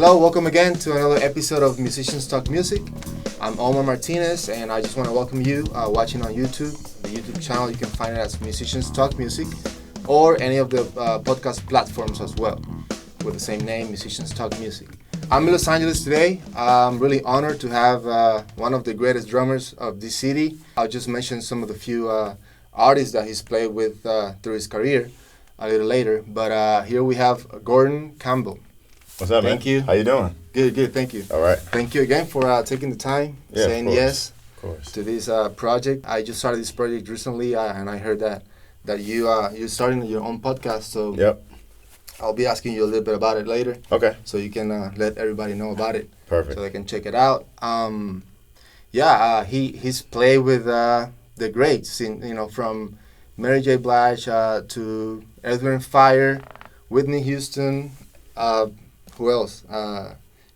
Hello, welcome again to another episode of Musicians Talk Music. I'm Omar Martinez, and I just want to welcome you watching on YouTube. The YouTube channel, you can find it as Musicians Talk Music, or any of the podcast platforms as well, with the same name, Musicians Talk Music. I'm in Los Angeles today. I'm really honored to have one of the greatest drummers of this city. I'll just mention some of the few artists that he's played with through his career a little later. But here we have Gorden Campbell. What's up, man? Thank you. How you doing? Good, thank you. All right. Thank you again for taking the time, saying yes to this project. I just started this project recently, and I heard that you're starting your own podcast. So yep. I'll be asking you a little bit about it later. Okay. So you can let everybody know about it. Perfect. So they can check it out. He's played with the greats, from Mary J. Blige to Earth, Wind & Fire, Whitney Houston. Who else?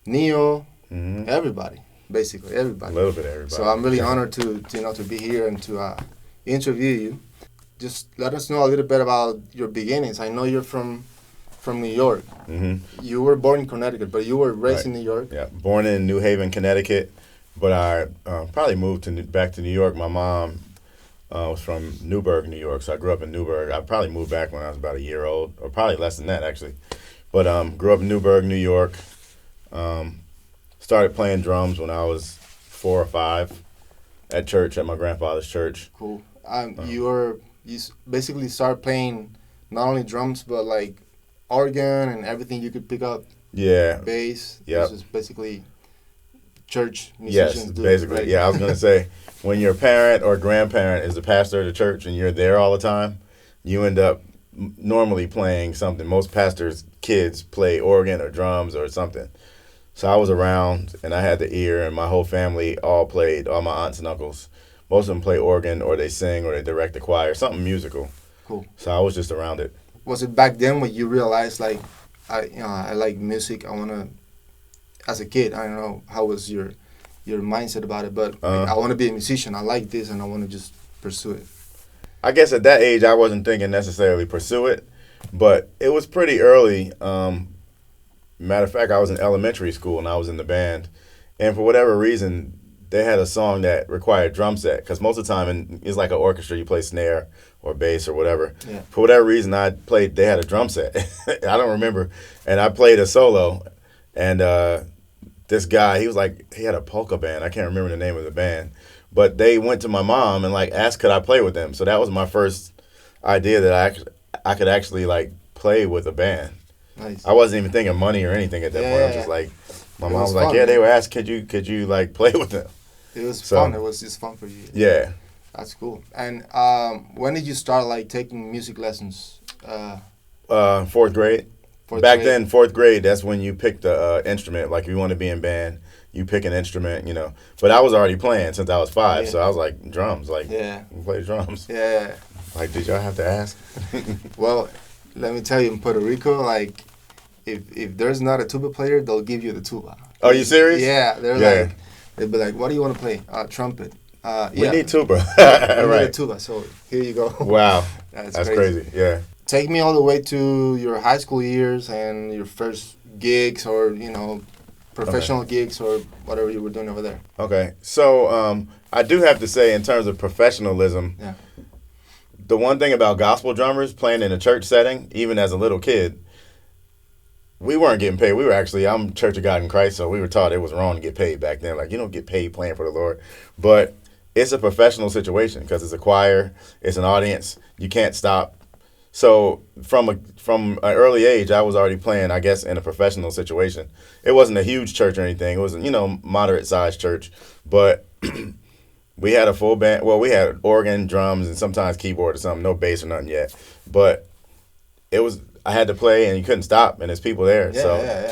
Neo, everybody, basically everybody. A little bit of everybody. So I'm really honored to be here and to interview you. Just let us know a little bit about your beginnings. I know you're from New York. Mm-hmm. You were born in Connecticut, but you were raised in New York. Yeah, born in New Haven, Connecticut, but I probably moved back to New York. My mom was from Newburgh, New York, so I grew up in Newburgh. I probably moved back when I was about a year old, or probably less than that, actually. But grew up in Newburgh, New York. Started playing drums when I was 4 or 5 at church, at my grandfather's church. Cool. You basically started playing not only drums, but like organ and everything you could pick up. Yeah. Bass. Yeah. This is basically church musicians. Yes, do, basically. right? Yeah, I was going to say, when your parent or grandparent is the pastor of the church and you're there all the time, you end up normally playing something. Most pastors' kids play organ or drums or something. So I was around and I had the ear, and my whole family all played, all my aunts and uncles. Most of them play organ, or they sing, or they direct the choir, something musical. Cool. So I was just around it. Was it back then when you realized, like, I like music, I want to, as a kid, I don't know, how was your mindset about it, but I want to be a musician, I like this, and I want to just pursue it? I guess at that age, I wasn't thinking necessarily pursue it, but it was pretty early. Matter of fact, I was in elementary school and I was in the band, and for whatever reason, they had a song that required drum set, because most of the time it's like an orchestra, you play snare or bass or whatever. Yeah. For whatever reason, they had a drum set. I don't remember, and I played a solo, and this guy, he had a polka band. I can't remember the name of the band. But they went to my mom and asked could I play with them. So that was my first idea that I could actually play with a band. Nice. I wasn't even thinking money or anything at that point. I was just my mom was like, yeah, they were asked could you play with them. It was fun. It was just fun for you. Yeah. That's cool. And when did you start taking music lessons? 4th grade. Back then, 4th grade, that's when you pick the instrument. If you want to be in band, you pick an instrument, But I was already playing since I was 5, so I was like, drums, play drums. Yeah. Did y'all have to ask? Well, let me tell you, in Puerto Rico, if there's not a tuba player, they'll give you the tuba. Are you serious? Yeah, they'll be like, what do you want to play? Trumpet. We need tuba. We need a tuba, so here you go. Wow. That's crazy. Yeah. Take me all the way to your high school years and your first gigs or, professional gigs or whatever you were doing over there. Okay. So I do have to say, in terms of professionalism, the one thing about gospel drummers playing in a church setting, even as a little kid, we weren't getting paid. I'm Church of God in Christ, so we were taught it was wrong to get paid back then. You don't get paid playing for the Lord. But it's a professional situation because it's a choir, it's an audience, you can't stop. So from an early age, I was already playing, I guess, in a professional situation. It wasn't a huge church or anything. It was a, moderate-sized church. But we had a full band. Well, we had organ, drums, and sometimes keyboard or something. No bass or nothing yet. But I had to play, and you couldn't stop, and there's people there.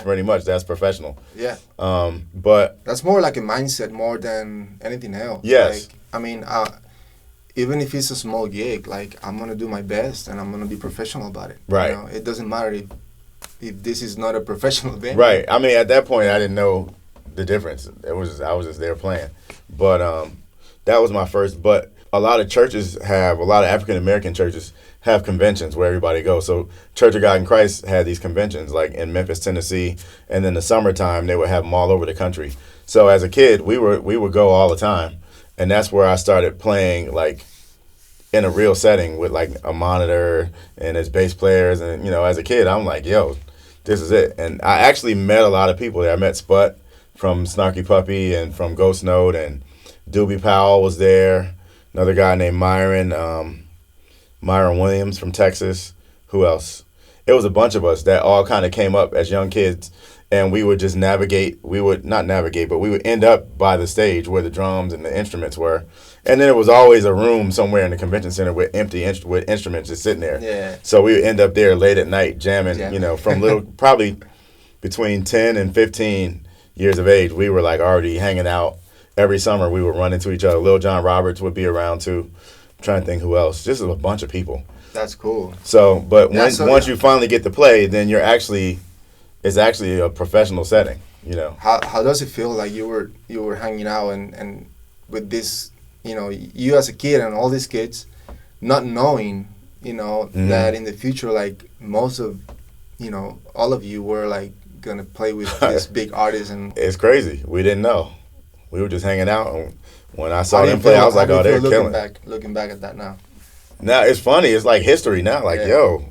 Pretty much that's professional. Yeah. But that's more like a mindset more than anything else. Yes. Even if it's a small gig, I'm going to do my best and I'm going to be professional about it. Right. It doesn't matter if this is not a professional band. Right. At that point, I didn't know the difference. I was just there playing. But that was my first. But a lot of African American churches have conventions where everybody goes. So Church of God in Christ had these conventions like in Memphis, Tennessee, and in the summertime they would have them all over the country. So as a kid, we would go all the time, and that's where I started playing like in a real setting with like a monitor and as bass players. And as a kid, I'm like, yo, this is it. And I actually met a lot of people there. I met Sput from Snarky Puppy and from Ghost Note, and Doobie Powell was there. Another guy named Myron Williams from Texas. Who else? It was a bunch of us that all kind of came up as young kids, and we would just navigate. We would not navigate, but we would end up by the stage where the drums and the instruments were. And then it was always a room somewhere in the convention center with with instruments just sitting there. Yeah. So we would end up there late at night jamming, from little, probably between 10 and 15 years of age. We were like already hanging out. Every summer we would run into each other. Lil John Roberts would be around too. I'm trying to think who else. Just a bunch of people. That's cool. So, but once you finally get to play, then it's actually a professional setting, How does it feel like you were hanging out and with this, you as a kid and all these kids, not knowing, that in the future, like most of, all of you were like gonna play with this big artist. And it's crazy. We didn't know. We were just hanging out, and when I saw them play, I was like, "Oh, they're killing." Looking back at that now. Now it's funny. It's like history now. Like, yo,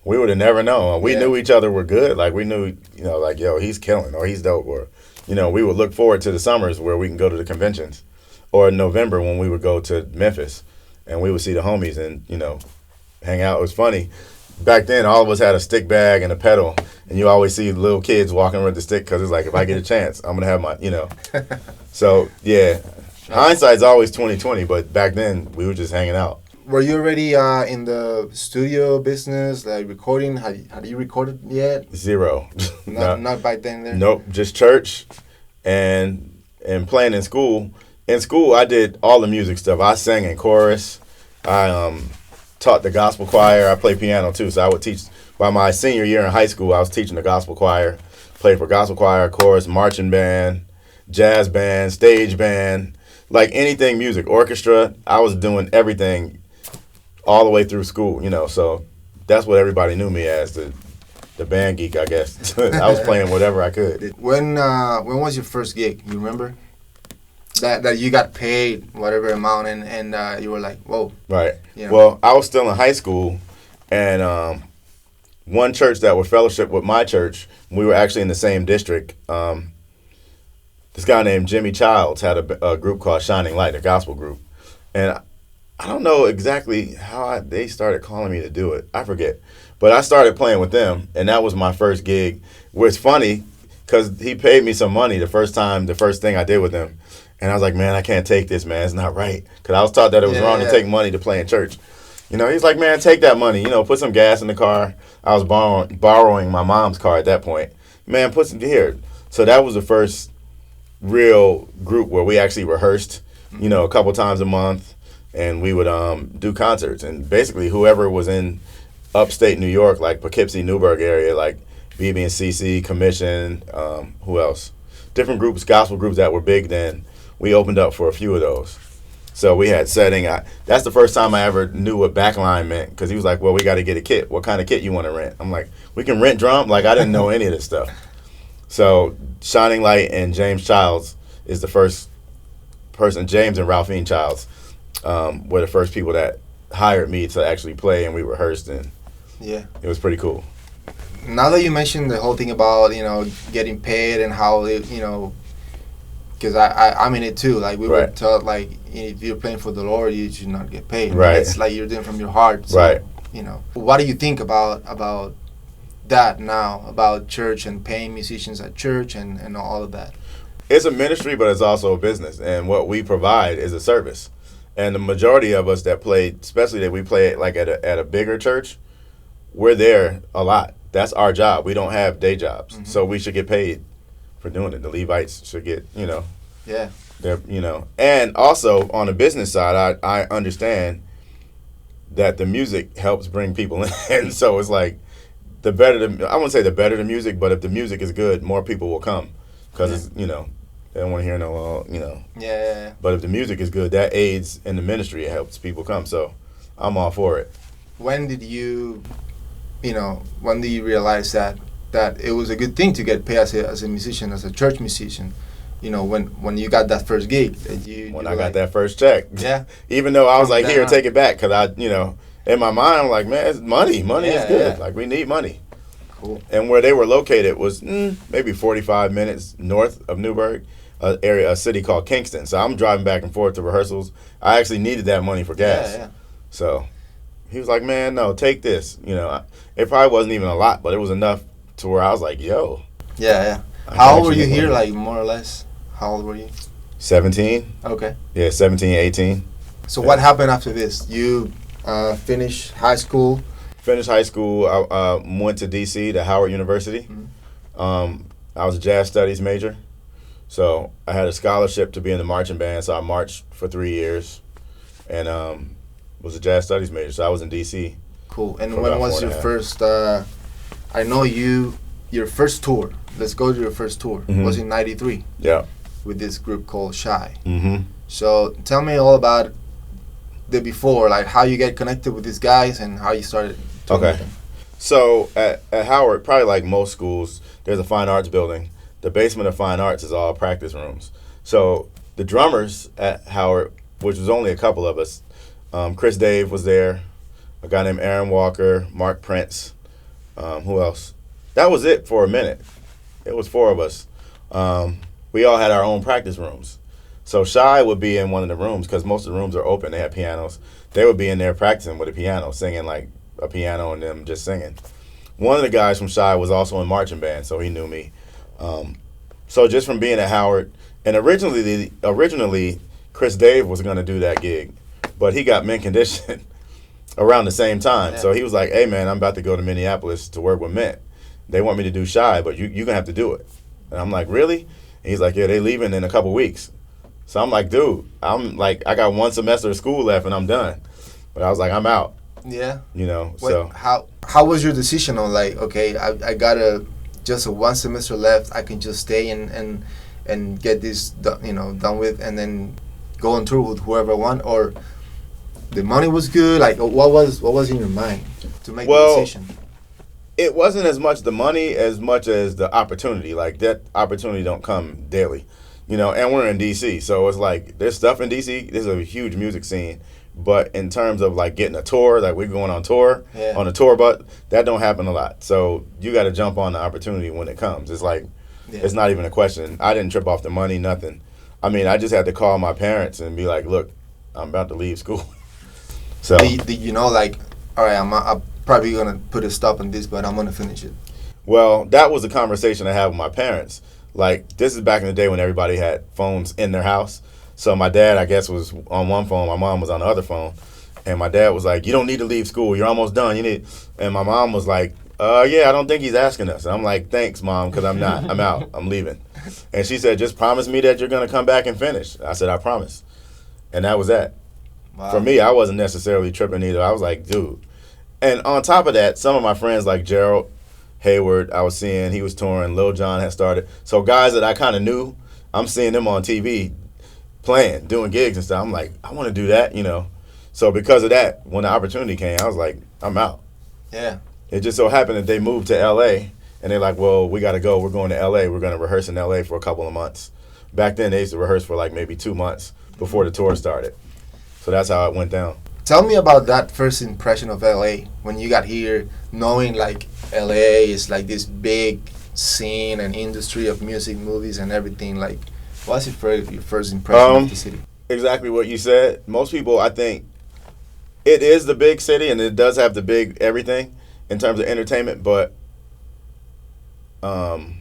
we would have never known. We knew each other were good. Like we knew, like, yo, he's killing or he's dope. Or, we would look forward to the summers where we can go to the conventions, or in November when we would go to Memphis, and we would see the homies and hang out. It was funny. Back then, all of us had a stick bag and a pedal, and you always see little kids walking with the stick because it's like, if I get a chance, I'm gonna have my, So yeah, hindsight's always 20/20, but back then we were just hanging out. Were you already in the studio business, like recording? Had you recorded yet? Zero. Not back then. There. Nope, just church, and playing in school. In school, I did all the music stuff. I sang in chorus. I taught the gospel choir. I played piano too, so I would teach. By my senior year in high school, I was teaching the gospel choir. Played for gospel choir, chorus, marching band, jazz band, stage band, like anything music, orchestra. I was doing everything all the way through school, so that's what everybody knew me as, the band geek, I guess. I was playing whatever I could. When was your first gig? You remember? That you got paid whatever amount and you were like, whoa. Right. Well, I was still in high schoa, and one church that would fellowship with my church, we were actually in the same district. This guy named Jimmy Childs had a group called Shining Light, a gospel group. And I don't know exactly how they started calling me to do it. I forget. But I started playing with them, and that was my first gig. It's funny, because he paid me some money the first thing I did with him. And I was like, man, I can't take this, man. It's not right. Because I was taught that it was wrong to take money to play in church. He's like, man, take that money. Put some gas in the car. I was borrowing my mom's car at that point. Man, put some here. So that was the first real group where we actually rehearsed, a couple times a month. And we would do concerts. And basically, whoever was in upstate New York, like Poughkeepsie, Newburgh area, like BB and CC, Commission, who else? Different groups, gospel groups that were big then. We opened up for a few of those. So we had setting. That's the first time I ever knew what backline meant, because he was like, well, we got to get a kit. What kind of kit you want to rent? I'm like, we can rent drum? Like, I didn't know any of this stuff. So Shining Light and James Childs is the first person. James and Ralphine Childs were the first people that hired me to actually play, and we rehearsed, and it was pretty cool. Now that you mentioned the whole thing about getting paid and how because I'm in it too. Like we were taught, like if you're playing for the Lord, you should not get paid. Right. It's like you're doing from your heart. So, right. What do you think about that now, about church and paying musicians at church and all of that? It's a ministry, but it's also a business, and what we provide is a service. And the majority of us that play, especially that we play like at a bigger church, we're there a lot. That's our job. We don't have day jobs, so we should get paid for doing it. The Levites should get, And also on the business side, I understand that the music helps bring people in. So it's like I wouldn't say the better the music, but if the music is good, more people will come because it's They don't want to hear Yeah. But if the music is good, that aids in the ministry. It helps people come. So I'm all for it. When did you realize that it was a good thing to get paid as a musician, as a church musician? When you got that first gig, I got that first check. Yeah. Even though I was like, here, take it back, because in my mind, I'm like, man, it's money. Money is good. Yeah. Like, we need money. Cool. And where they were located was maybe 45 minutes north of Newburgh, a city called Kingston. So I'm driving back and forth to rehearsals. I actually needed that money for gas. Yeah. So he was like, man, no, take this. It probably wasn't even a lot, but it was enough to where I was like, yo. Yeah. How old were you here, like, more or less? How old were you? 17. Okay. Yeah, 17, 18. So what happened after this? You finished high school? Finished high school. I went to D.C. to Howard University. Mm-hmm. I was a jazz studies major. So I had a scholarship to be in the marching band, so I marched for 3 years and was a jazz studies major. So I was in D.C. Cool. And when was your first, I know your first tour, let's go to your first tour, was in 93. Yeah. With this group called Shai. Mm-hmm. So tell me all about the before, like how you get connected with these guys and how you started. Okay. So at Howard, probably like most schools, there's a fine arts building. The basement of fine arts is all practice rooms. So the drummers at Howard, which was only a couple of us, Chris Dave was there, a guy named Aaron Walker, Mark Prince, who else? That was it for a minute. It was 4 of us. We all had our own practice rooms. So Shai would be in one of the rooms because most of the rooms are open. They had pianos. They would be in there practicing with a piano, singing like a piano and them just singing. One of the guys from Shai was also in marching band, so he knew me. So just from being at Howard, and originally Chris Dave was going to do that gig, but he got Mint conditioned around the same time. Yeah. So he was like, hey, man, I'm about to go to Minneapolis to work with Mint. They want me to do Shai, but you're going to have to do it. And I'm like, really? And he's like, yeah, they leaving in a couple weeks. So I'm like, dude, I got 1 semester of school left and I'm done. But I was like, I'm out. Yeah. So. How was your decision on like, okay, I got just a 1 semester left. I can just stay and get this done with and then go on tour with whoever I want, or the money was good? Like, what was in your mind to make the decision? It wasn't as much the money as much as the opportunity. Like, that opportunity don't come daily, and we're in D.C., so it's like there's stuff in D.C. There's a huge music scene, but in terms of like getting a tour, like we're going on tour, on a tour bus, that don't happen a lot. So you got to jump on the opportunity when it comes. It's like, it's not even a question. I didn't trip off the money, nothing. I mean, I just had to call my parents and be like, look, I'm about to leave school. So, like, all right, I'm probably going to put a stop on this, but I'm going to finish it. Well, that was a conversation I had with my parents. Like, this is back in the day when everybody had phones in their house. So my dad, I guess, was on one phone. My mom was on the other phone. And my dad was like, you don't need to leave school. You're almost done. And my mom was like, yeah, I don't think he's asking us. And I'm like, thanks, Mom, because I'm not. I'm out. I'm leaving. And she said, just promise me that you're going to come back and finish. I said, I promise. And that was that. Wow. For me, I wasn't necessarily tripping either. I was like, dude. And on top of that, some of my friends like Gerald Hayward, I was seeing, he was touring. Lil Jon had started. So guys that I kind of knew, I'm seeing them on TV playing, doing gigs and stuff. I'm like, I want to do that, So because of that, when the opportunity came, I was like, I'm out. Yeah. It just so happened that they moved to L.A., and they're like, well, we got to go. We're going to L.A. We're going to rehearse in L.A. for a couple of months. Back then, they used to rehearse for like maybe 2 months before the tour started. So that's how it went down. Tell me about that first impression of L.A. when you got here, knowing like L.A. is like this big scene and industry of music, movies, and everything. Like, what's your first impression of the city? Exactly what you said. Most people, I think, it is the big city, and it does have the big everything in terms of entertainment, but I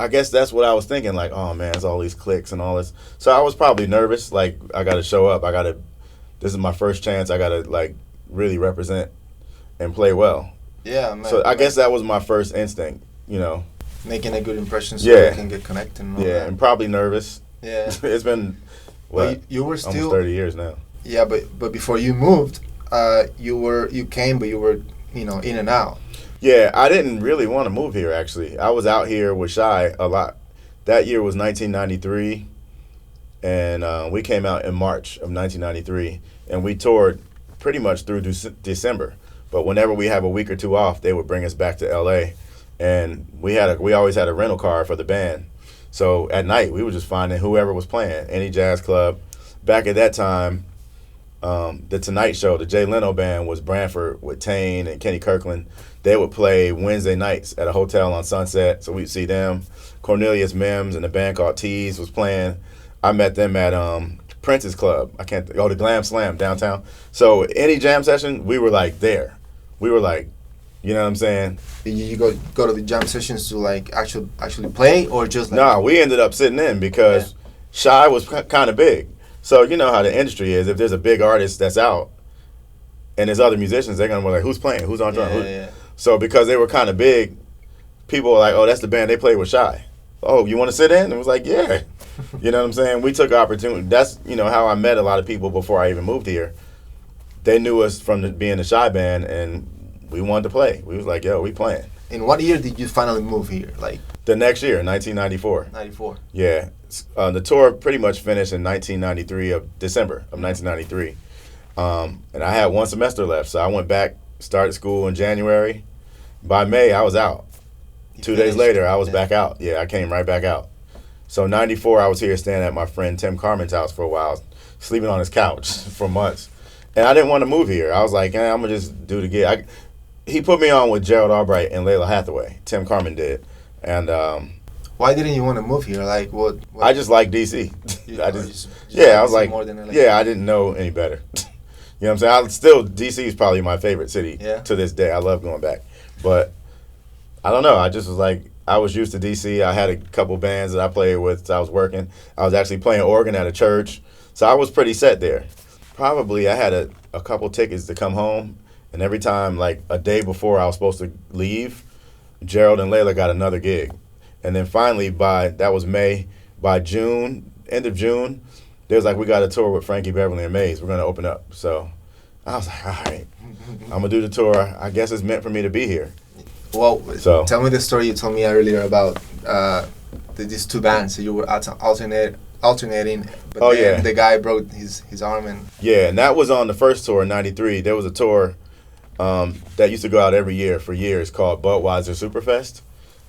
guess that's what I was thinking, like, oh man, it's all these clicks and all this. So I was probably nervous, like, I got to show up. This is my first chance. I got to, like, really represent and play well. Yeah, man. So I guess that was my first instinct, Making a good impression so you can get connected and all that. And probably nervous. Yeah. It's been, you were still almost 30 years now. Yeah, but before you moved, you came, but you were, in and out. Yeah, I didn't really want to move here, actually. I was out here with Shai a lot. That year was 1993, and we came out in March of 1993, and we toured pretty much through December. But whenever we have a week or two off, they would bring us back to L.A., and we always had a rental car for the band. So at night, we were just finding whoever was playing, any jazz club. Back at that time, the Tonight Show, the Jay Leno band, was Branford with Tane and Kenny Kirkland. They would play Wednesday nights at a hotel on Sunset, so we'd see them. Cornelius Mims and a band called Tease was playing. I met them at Prince's Club. The Glam Slam downtown. So any jam session, we were like there. We were like, you know what I'm saying? Did you go to the jam sessions to like actually play, or just like? No, we ended up sitting in because Shai was kind of big. So you know how the industry is. If there's a big artist that's out and there's other musicians, they're going to be like, who's playing? Who's on drum? So because they were kind of big, people were like, oh, that's the band they played with Shai. Oh, you want to sit in? And it was like, yeah. You know what I'm saying? We took opportunity. That's, how I met a lot of people before I even moved here. They knew us from being the Shai band, and we wanted to play. We was like, yo, we playing. In what year did you finally move here? Like the next year, 1994. 94. Yeah. The tour pretty much finished in December of 1993. And I had one semester left, so I went back, started school in January. By May, I was out. 2 days later, I was back out. Yeah, I came right back out. So 94, I was here staying at my friend Tim Carmen's house for a while, sleeping on his couch for months. And I didn't want to move here. I was like, I'm going to just do the gig. He put me on with Gerald Albright and Layla Hathaway. Tim Carmen did. And why didn't you want to move here? Like what? I just like D.C. I was like, I didn't know any better. You know what I'm saying? D.C. is probably my favorite city to this day. I love going back. But I don't know. I just was like, I was used to D.C. I had a couple bands that I played with. So I was working. I was actually playing organ at a church. So I was pretty set there. Probably I had a couple tickets to come home. And every time, like a day before I was supposed to leave, Gerald and Layla got another gig. And then finally, that was May, by June, end of June, they was like, we got a tour with Frankie Beverly and Maze. We're going to open up. So I was like, all right, I'm going to do the tour. I guess it's meant for me to be here. Well, tell me the story you told me earlier about these two bands. So you were alternating, but then the guy broke his arm. And that was on the first tour in 93. There was a tour that used to go out every year for years called Budweiser Superfest.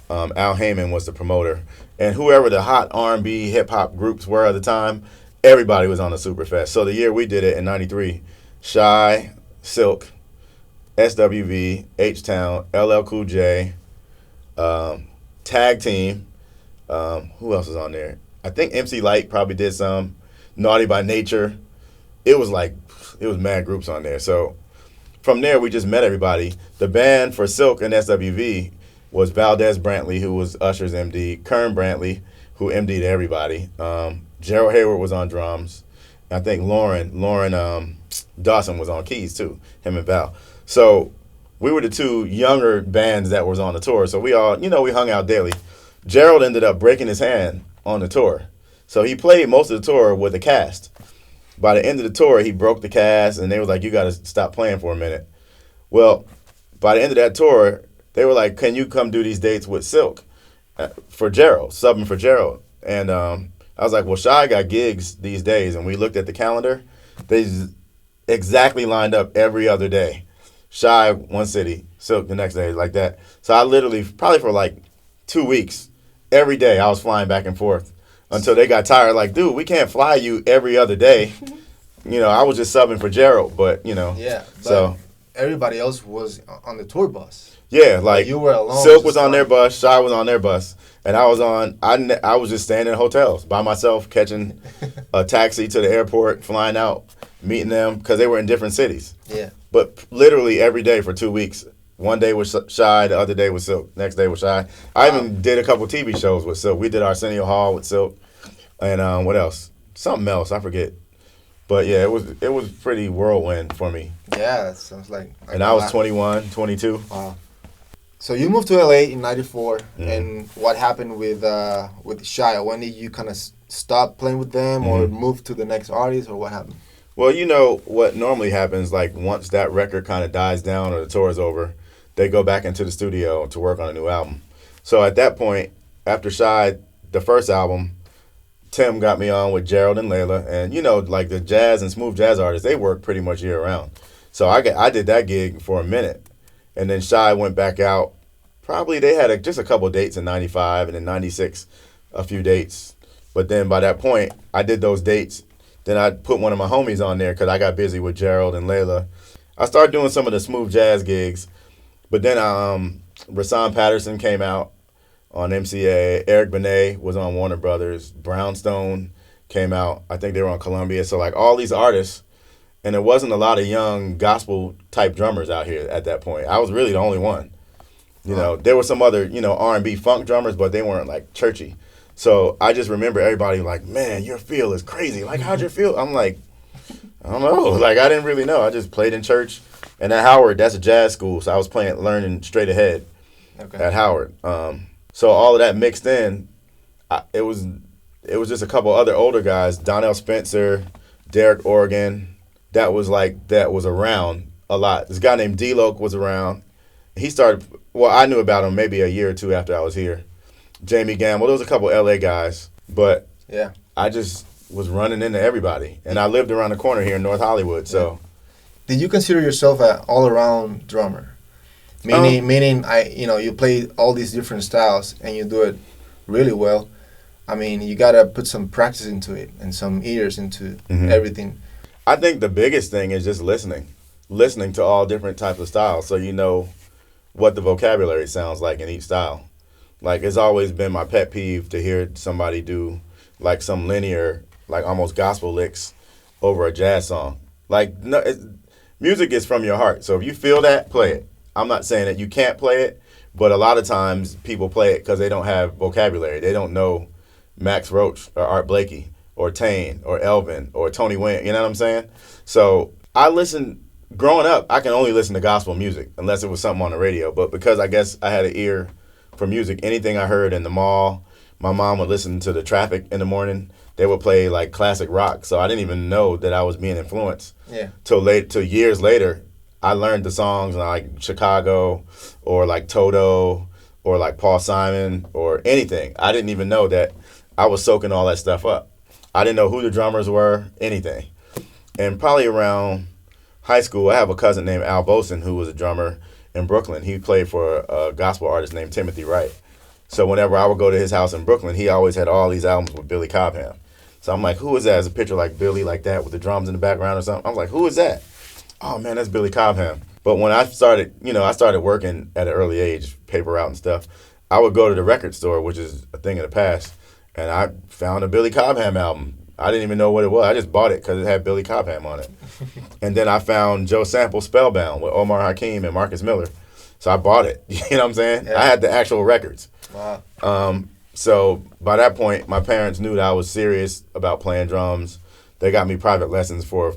Al Heyman was the promoter. And whoever the hot R&B, hip-hop groups were at the time, everybody was on the Superfest. So the year we did it in 93, Shai, Silk, SWV, H-Town, LL Cool J, Tag Team, who else was on there? I think MC Lyte probably did some, Naughty by Nature. It was mad groups on there. So from there, we just met everybody. The band for Silk and SWV was Valdez Brantley, who was Usher's MD, Kern Brantley, who MD'd everybody. Gerald Hayward was on drums. I think Lauren Dawson was on keys, too, him and Val. So we were the two younger bands that was on the tour. So we all, we hung out daily. Gerald ended up breaking his hand on the tour. So he played most of the tour with the cast. By the end of the tour, he broke the cast, and they was like, you got to stop playing for a minute. Well, by the end of that tour, they were like, can you come do these dates with Silk for Gerald, subbing for Gerald? And I was like, well, Shai got gigs these days. And we looked at the calendar. They exactly lined up every other day. Shai, one city, Silk the next day, like that. So I literally, probably for like 2 weeks, every day I was flying back and forth until they got tired. Like, dude, we can't fly you every other day. I was just subbing for Gerald, but, Yeah, but so everybody else was on the tour bus. Yeah, like you were alone. Silk was on their bus, Shai was on their bus, and I was just staying in hotels by myself, catching a taxi to the airport, flying out, meeting them, because they were in different cities. Yeah. But literally every day for 2 weeks. One day was Shai, the other day was Silk, next day was Shai. I even did a couple TV shows with Silk. We did Arsenio Hall with Silk, and what else? Something else, I forget. But yeah, it was pretty whirlwind for me. Yeah, that sounds like and I was 21, 22. Wow. So you moved to LA in '94, and what happened with Shai? When did you kind of stop playing with them, or move to the next artist, or what happened? Well, what normally happens, like once that record kind of dies down or the tour is over, they go back into the studio to work on a new album. So at that point, after Shai the first album, Tim got me on with Gerald and Layla, and like the jazz and smooth jazz artists, they work pretty much year round. So I did that gig for a minute, and then Shai went back out. Probably they had just a couple dates in '95, and in '96, a few dates. But then by that point, I did those dates. Then I put one of my homies on there because I got busy with Gerald and Layla. I started doing some of the smooth jazz gigs, but then Rasan Patterson came out on MCA. Eric Benet was on Warner Brothers. Brownstone came out. I think they were on Columbia. So like all these artists, and there wasn't a lot of young gospel type drummers out here at that point. I was really the only one. There were some other R&B funk drummers, but they weren't like churchy. So I just remember everybody like, man, your feel is crazy. Like, how'd your feel? I'm like, I don't know. Like, I didn't really know. I just played in church. And at Howard, that's a jazz school. So I was learning straight ahead at Howard. So all of that mixed in, it was just a couple other older guys, Donnell Spencer, Derek Organ, that was around a lot. This guy named D-Loc was around. He started, I knew about him maybe a year or two after I was here. Jamie Gamble, there was a couple LA guys, but yeah, I just was running into everybody. And I lived around the corner here in North Hollywood, so. Did you consider yourself an all-around drummer? Meaning, you play all these different styles and you do it really well. I mean, you gotta put some practice into it and some ears into everything. I think the biggest thing is just listening to all different types of styles, so you know what the vocabulary sounds like in each style. Like, it's always been my pet peeve to hear somebody do like some linear, like almost gospel licks over a jazz song. Like, no, music is from your heart, so if you feel that, play it. I'm not saying that you can't play it, but a lot of times people play it because they don't have vocabulary. They don't know Max Roach or Art Blakey or Tane or Elvin or Tony Wayne. You know what I'm saying? So I growing up, I can only listen to gospel music unless it was something on the radio. But because I guess I had an ear for music, anything I heard in the mall, my mom would listen to the traffic in the morning. They would play like classic rock. So I didn't even know that I was being influenced. Yeah. Till years later, I learned the songs like Chicago or like Toto or like Paul Simon or anything. I didn't even know that I was soaking all that stuff up. I didn't know who the drummers were, anything. And probably around high school, I have a cousin named Al Boson who was a drummer in Brooklyn. He played for a gospel artist named Timothy Wright. So whenever I would go to his house in Brooklyn, he always had all these albums with Billy Cobham. So I'm like, who is that? There's a picture like Billy like that with the drums in the background or something. I'm like, who is that? Oh man, that's Billy Cobham. But when I started working at an early age, paper route and stuff, I would go to the record store, which is a thing of the past, and I found a Billy Cobham album. I didn't even know what it was. I just bought it because it had Billy Cobham on it. And then I found Joe Sample's Spellbound with Omar Hakim and Marcus Miller. So I bought it. You know what I'm saying? Yeah. I had the actual records. Wow. So by that point, my parents knew that I was serious about playing drums. They got me private lessons for,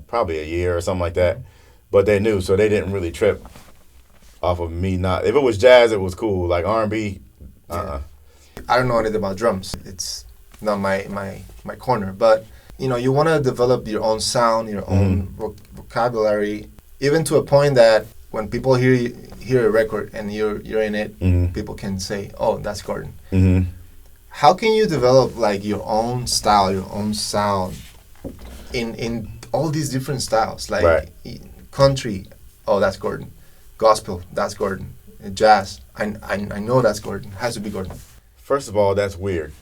probably a year or something like that. But they knew, so they didn't really trip off of me not. If it was jazz, it was cool. Like R&B, I don't know anything about drums. It's not my corner. But, you want to develop your own sound, your own vocabulary, even to a point that when people hear a record and you're in it, people can say, oh, that's Gorden. Mm-hmm. How can you develop like your own style, your own sound in all these different styles? Like country, oh, that's Gorden. Gospel, that's Gorden. Jazz, I know that's Gorden. Has to be Gorden. First of all, that's weird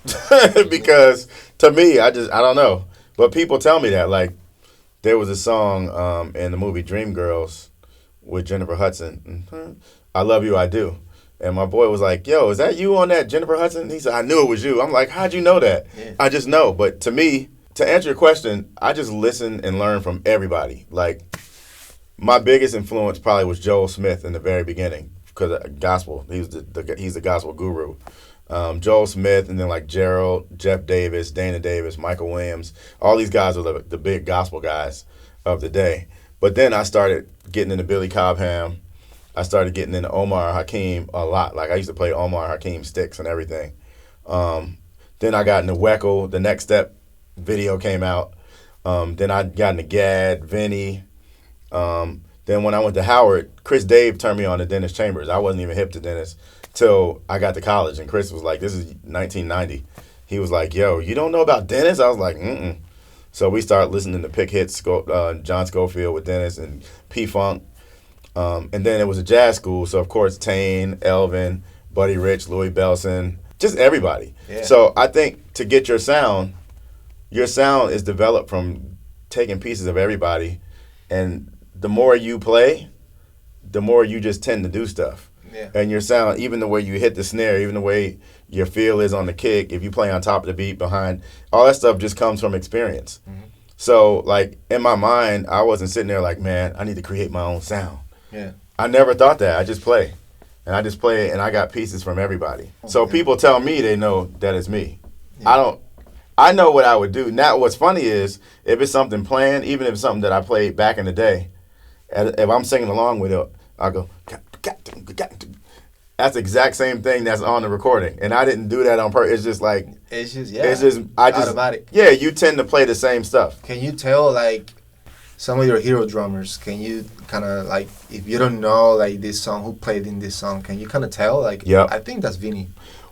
because to me, I don't know. But people tell me that. Like, there was a song in the movie Dreamgirls with Jennifer Hudson. I Love You, I Do. And my boy was like, yo, is that you on that Jennifer Hudson? He said, I knew it was you. I'm like, how'd you know that? Yeah. I just know. But to me, to answer your question, I just listen and learn from everybody. Like, my biggest influence probably was Joel Smith in the very beginning because gospel. He's the gospel guru. Joel Smith, and then like Gerald, Jeff Davis, Dana Davis, Michael Williams. All these guys are the big gospel guys of the day. But then I started getting into Billy Cobham. I started getting into Omar Hakim a lot. Like, I used to play Omar Hakim sticks and everything. Then I got into Weckl. The Next Step video came out. Then I got into Gad, Vinny. Then when I went to Howard, Chris Dave turned me on to Dennis Chambers. I wasn't even hip to Dennis. till I got to college. And Chris was like, this is 1990. He was like, yo, you don't know about Dennis? I was like, mm-mm. So we started listening to Pick Hits, John Schofield with Dennis and P-Funk. And then it was a jazz school. So, of course, Tane, Elvin, Buddy Rich, Louis Bellson, just everybody. Yeah. So I think to get your sound is developed from taking pieces of everybody. And the more you play, the more you just tend to do stuff. Yeah. And your sound, even the way you hit the snare, even the way your feel is on the kick, if you play on top of the beat, behind, all that stuff just comes from experience. Mm-hmm. So, like, in my mind, I wasn't sitting there like, man, I need to create my own sound. Yeah. I never thought that. I just play. And I just play, and I got pieces from everybody. So people tell me they know that it's me. Yeah. I know what I would do. Now, what's funny is, if it's something planned, even if it's something that I played back in the day, if I'm singing along with it, I'll go, that's the exact same thing that's on the recording. And I didn't do that on purpose. It's just like, automatic. Yeah, you tend to play the same stuff. Can you tell, like, some of your hero drummers, can you kind of, like, if you don't know, like, this song, who played in this song, can you kind of tell? Like, yep. I think that's Vinny.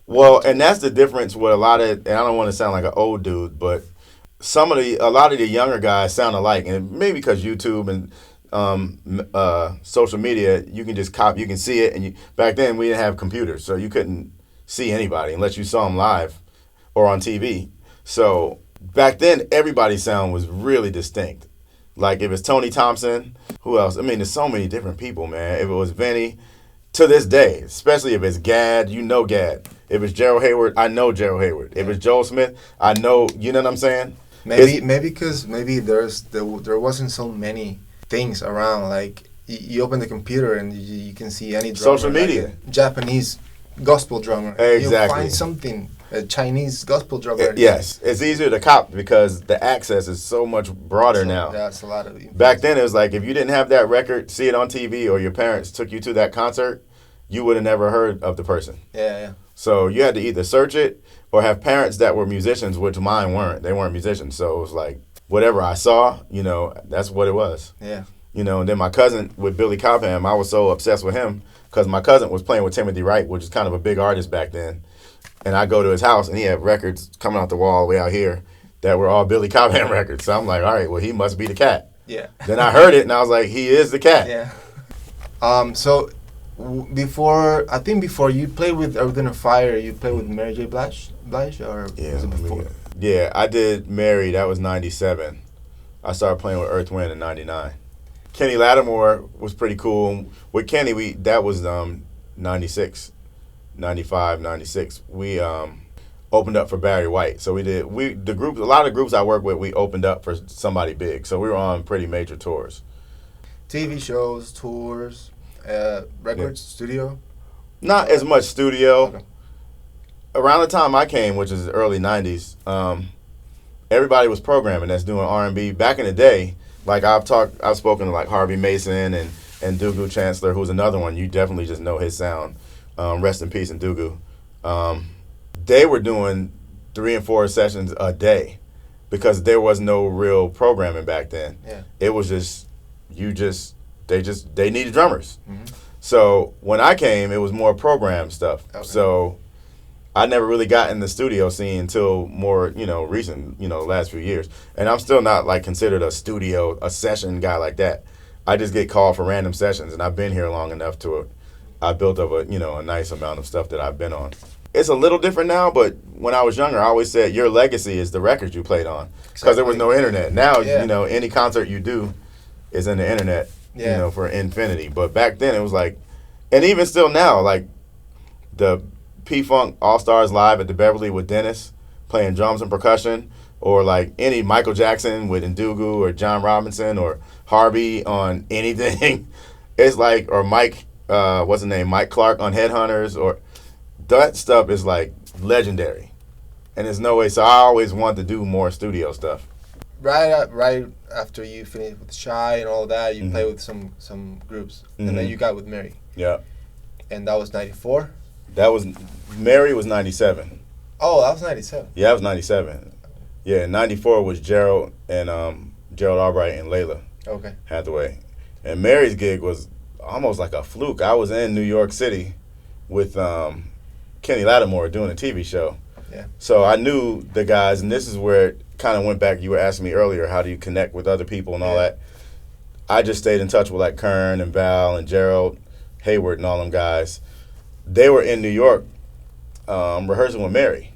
Well, and that's the difference with a lot of, and I don't want to sound like an old dude, but a lot of the younger guys sound alike. And maybe because YouTube and social media, you can just copy, you can see it. And back then we didn't have computers, so you couldn't see anybody unless you saw them live or on TV. So back then, everybody's sound was really distinct. Like if it's Tony Thompson, who else? I mean, there's so many different people, man. If it was Vinny, to this day, especially if it's Gad, you know Gad. If it's Gerald Hayward, I know Gerald Hayward. If it's Joel Smith, I know, you know what I'm saying? Maybe because there wasn't so many things around. Like you open the computer and you can see any drummer. Social media. Like a Japanese gospel drummer. Exactly. You find something. A Chinese gospel drummer. Yes, it's easier to cop because the access is so much broader now. That's a lot of. Back then, it was like if you didn't have that record, see it on TV, or your parents took you to that concert, you would have never heard of the person. Yeah. So you had to either search it or have parents that were musicians, which mine weren't. They weren't musicians, so it was like whatever I saw, that's what it was. Yeah. And then my cousin with Billy Cobham, I was so obsessed with him because my cousin was playing with Timothy Wright, which is kind of a big artist back then. And I go to his house, and he had records coming out the wall way out here that were all Billy Cobham records. So I'm like, all right, well, he must be the cat. Yeah. Then I heard it, and I was like, he is the cat. Yeah. So before you played with Earth, Wind & Fire, you played with Mary J. Blige, or was it before? Yeah, I did Mary. That was 97. I started playing with Earth, Wind in 99. Kenny Lattimore was pretty cool. With Kenny, that was 96. 95, 96, we opened up for Barry White. So a lot of groups I work with, we opened up for somebody big. So we were on pretty major tours. TV shows, tours, records, studio? Not as much studio. Okay. Around the time I came, which is the early 90s, everybody was programming that's doing R&B. Back in the day, like I've spoken to like Harvey Mason and Dugu Chancellor, who's another one. You definitely just know his sound. Rest in peace, and Dugu. They were doing 3 and 4 sessions a day because there was no real programming back then. Yeah. It was they needed drummers. Mm-hmm. So when I came, it was more program stuff. Okay. So I never really got in the studio scene until more, recent, the last few years. And I'm still not like considered a session guy like that. I just get called for random sessions, and I've been here long enough to I built up a nice amount of stuff that I've been on. It's a little different now, but when I was younger, I always said your legacy is the records you played on because there was no internet. Now, any concert you do is in the internet, for infinity. But back then it was like, and even still now, like the P-Funk All-Stars Live at the Beverly with Dennis playing drums and percussion, or like any Michael Jackson with Ndugu or John Robinson or Herbie on anything. It's like, or Mike, what's his name, Mike Clark on Headhunters, or that stuff is like legendary, and there's no way. So I always want to do more studio stuff. Right after you finished with Shai and all that, you played with some groups, and then you got with Mary. Yeah. And that was 94. Mary was 97. Oh, that was 97. Yeah, that was 97. Yeah, 94 was Gerald and Gerald Albright and Layla. Okay. Hathaway, and Mary's gig was almost like a fluke. I was in New York City with Kenny Lattimore doing a TV show. Yeah. So I knew the guys, and this is where it kind of went back. You were asking me earlier, how do you connect with other people and all that? I just stayed in touch with like Conn and Val and Gerald Hayward and all them guys. They were in New York rehearsing with Mary.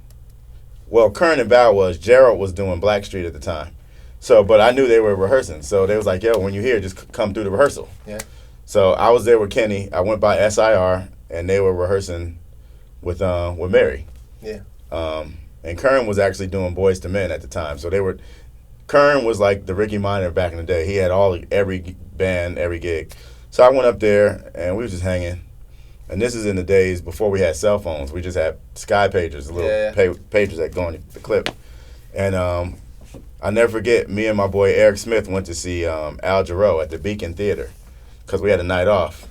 Well, Conn and Val was. Gerald was doing Blackstreet at the time. So, but I knew they were rehearsing. So they was like, yo, when you're here, just come through the rehearsal. Yeah. So I was there with Kenny. I went by SIR, and they were rehearsing with Mary. Yeah. And Conn was actually doing Boys to Men at the time. So Conn was like the Ricky Minor back in the day. He had every band, every gig. So I went up there, and we was just hanging. And this is in the days before we had cell phones. We just had sky pagers, little pagers that go on the clip. And I'll never forget, me and my boy Eric Smith went to see Al Jarreau at the Beacon Theater because we had a night off.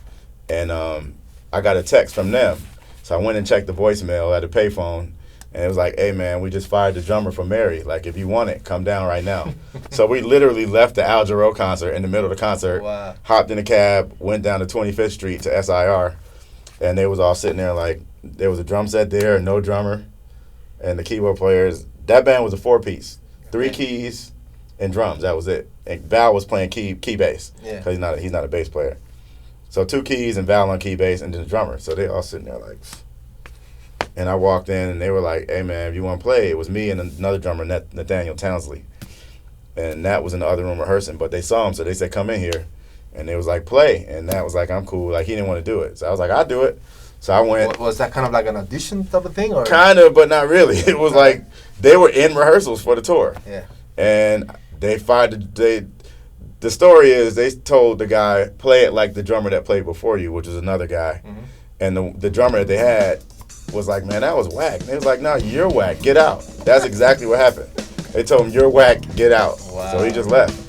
And I got a text from them. So I went and checked the voicemail at a payphone. And it was like, hey, man, we just fired the drummer for Mary. Like, if you want it, come down right now. So we literally left the Al Jarreau concert in the middle of the concert, hopped in a cab, went down to 25th Street to SIR. And they was all sitting there like, there was a drum set there, no drummer, and the keyboard players. That band was a 4-piece, 3 keys and drums. That was it. And Val was playing key bass because he's not a bass player. So 2 keys and Val on key bass and then the drummer. So they all sitting there like. And I walked in and they were like, hey man, if you want to play, it was me and another drummer, Nathaniel Townsley, and Nat was in the other room rehearsing. But they saw him, so they said, come in here. And they was like, play. And Nat was like, I'm cool. Like, he didn't want to do it. So I was like, I'll do it. So I went. Was that kind of like an audition type of thing? Or? Kind of, but not really. It was like they were in rehearsals for the tour. Yeah. And they fired the story is they told the guy, play it like the drummer that played before you, which was another guy. Mm-hmm. And the drummer that they had was like, man, that was whack. And they was like, no, you're whack. Get out. That's exactly what happened. They told him, you're whack. Get out. Wow. So he just left.